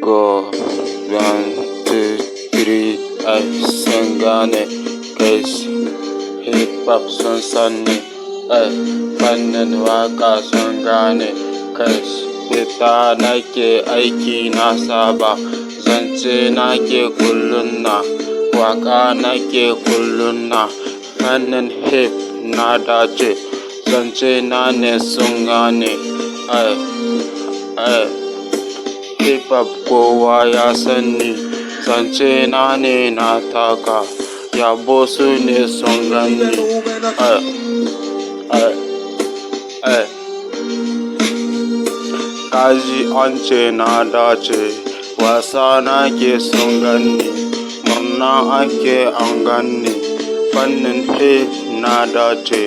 Go 1, 2, 3 sun gane kai hip hop sun sani fannin waka sun gane kai fita nake aiki na saba zance nake kullun na waka nake kullun na fannin hip na dace zance na ne sun gane hip hop kowa ya sani zance na ne na taka yabo su ne sun gani kaji an ce na dace wasa nake sun gani murna ake an gani fannin hip na dace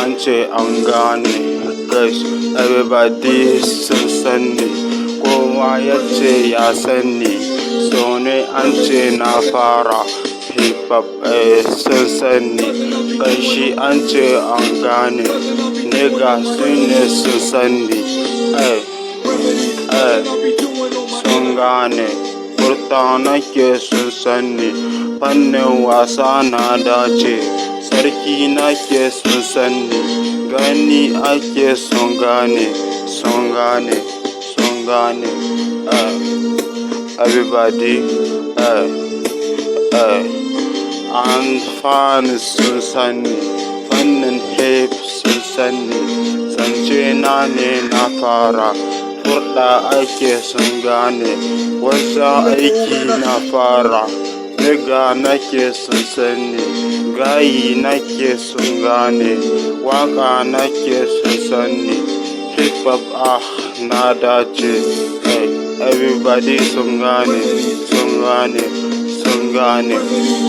an ce an gane guys everybody sun sani kowa ya ce ya sani so ne an ce na fara hip hop sun sani ƙanshi an ce an gane nigga su ne sun sani sun gane furta nake sun sani fannin wasa na dace sarki nake sun sani gani ake sun gane everybody and fans sun sani fannin hip sun sani zance na ne na fara furda ake sun gane wasa aiki na fara nigga nake sun sani gayi nake sun gane waka nake sun sani hip hop na dace everybody sun gane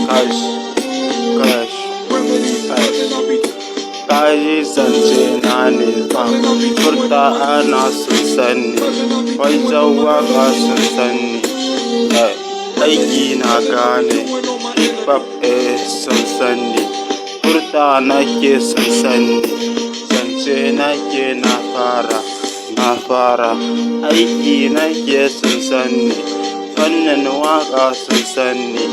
cash kaji zance na ne furta ana sun sani wajen waka sun sani aiki na gane hip hop sun sani furta nake sun sani zance nake na fara aiki nake sun sani fannin waka sun sani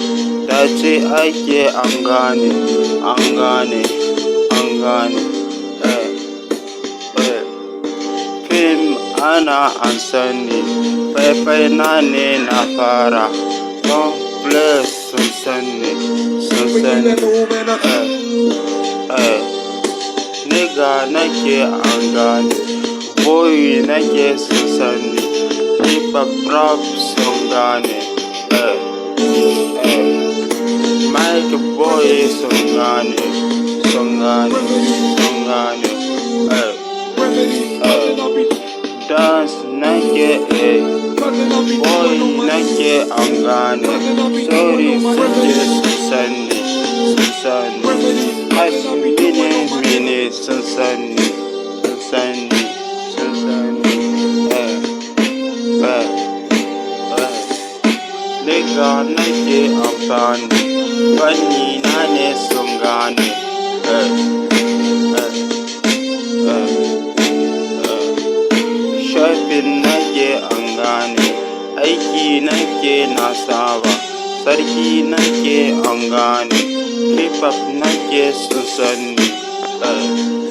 dace ake an gane fim ana an sani faifai na ne na fara complex sun sani nigga nake an gane boy nake sun sani hip hop rap sun gane Mike boy sun gane dance nake boy nake an gane sorry suke sun sani mine sun sani nigga nake amfani fanni na ne sun gane shopping nake an gane aiki nake na saba sarki nake an gane hip hop nake sun sani